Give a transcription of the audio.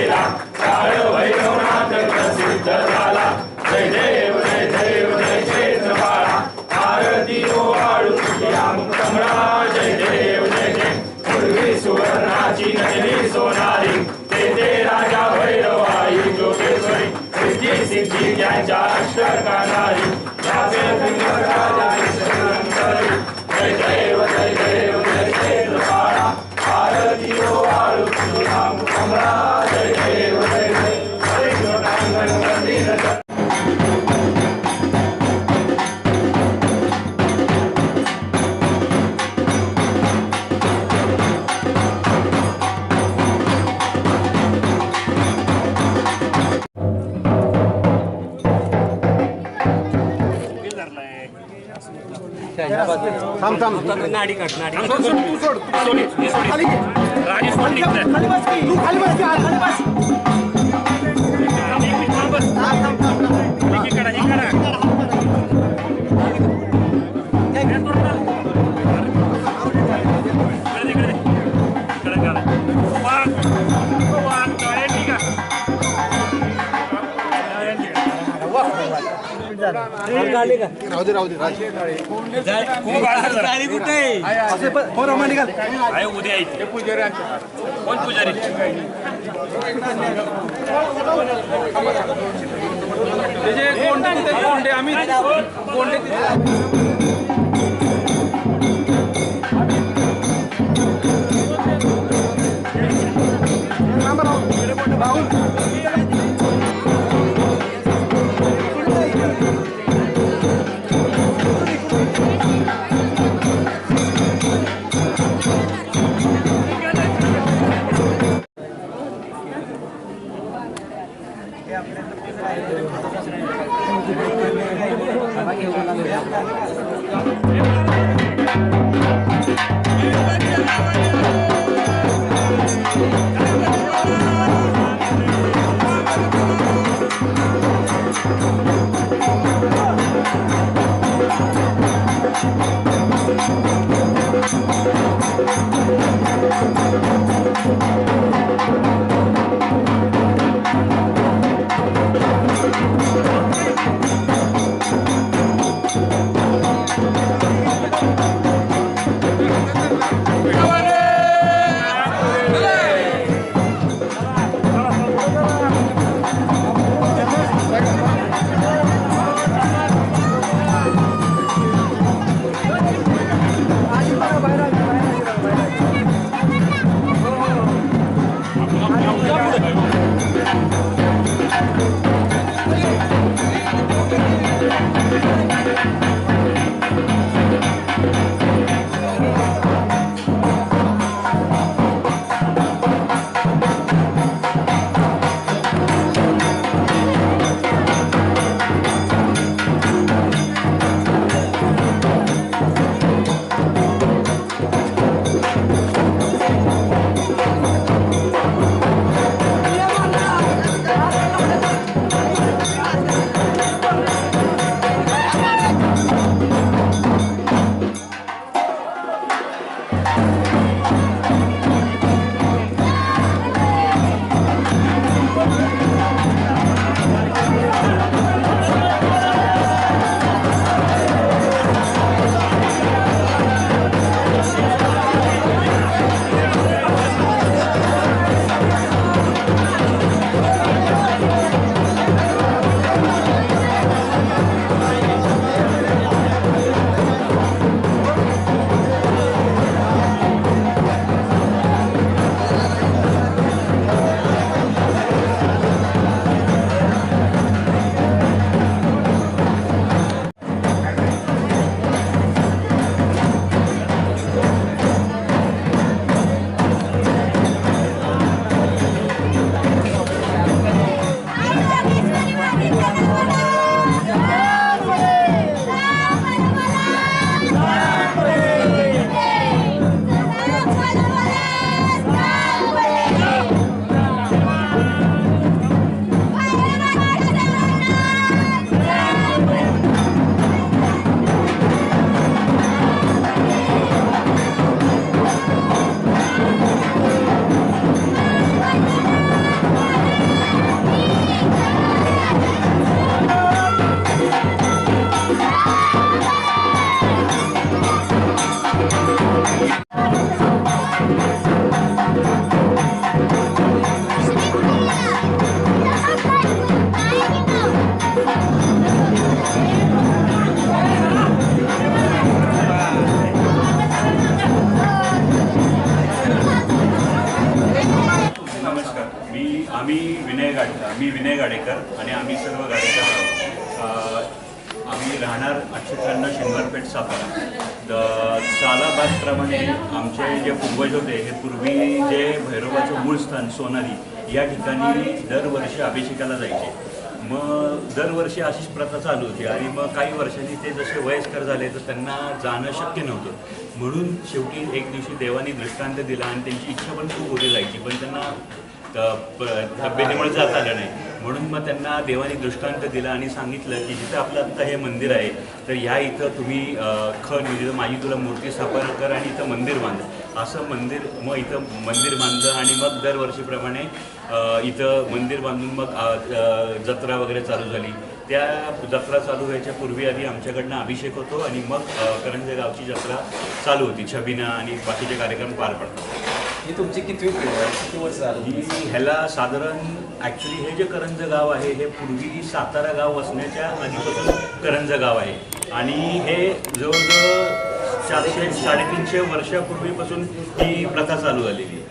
केला काळ भैरवनाथ प्रसिद्ध झाला जय देव जय देव जय क्षेत्रपाळा आरती ओवाळू या मुक्तमळा जय देव जय जय पूर्वी सुवर्णाची नयनी सोनारी तेथे राजा भैरवाई जोगेश्वरी सिद्धी सिद्धी ज्यांच्या अष्टकानारी जय देव जय देव जय क्षेत्रपाळा आरती ओवाळू या मुक्तमळा जय देव जय जय हरिनारायण मंदिर थांब थांब नाडी काढ नाडी तू सोड खाली राजेश पंडित खाली बस की तू खाली बस खाली बस राहू दे उद्या कोण पुजारी कोंडे आम्ही कोंडे मी विनय गाडेकर आणि आम्ही सर्व गाडेकर आहोत. आम्ही राहणार 893 शनिवारपेठ सातारा. सालाबादप्रमाणे आमचे जे पूर्वज होते हे पूर्वी जे भैरवाचं मूळ स्थान सोनारी या ठिकाणी दरवर्षी अभिषेकाला जायचे. मग दरवर्षी अशीच प्रथा चालू होती आणि मग काही वर्षांनी ते जसे वयस्कर झाले तर त्यांना जाणं शक्य नव्हतं. म्हणून शेवटी एक दिवशी देवानी दृष्टांत दिला आणि त्यांची इच्छा पण खूप होती जायची, पण त्यांना तब्येतीमुळे जाता आलं नाही. म्हणून मग त्यांना देवानी दृष्टांत दिला आणि सांगितलं की जिथं आपलं आत्ता हे मंदिर आहे तर ह्या इथं तुम्ही म्हणजे माझी तुला मूर्ती स्थापन कर आणि इथं मंदिर बांध. असं मंदिर मग इथं मंदिर बांधलं आणि मग दरवर्षीप्रमाणे इथं मंदिर बांधून मग जत्रा वगैरे चालू झाली. त्या जत्रा चालू व्हायच्या पूर्वी आधी आमच्याकडनं अभिषेक होतो आणि मग करंजे गावची जत्रा चालू होती. छबिना आणि बाकीचे कार्यक्रम पार पडतात. ही तुमची किती वर्ष झाली? ह्याला साधारण ॲक्च्युली हे जे करंज गाव आहे हे पूर्वी सातारा गाव वसण्याच्या आधीपासून करंज गाव आहे आणि हे जवळजवळ 400-350 वर्षापूर्वीपासून ही प्रथा चालू झालेली आहे.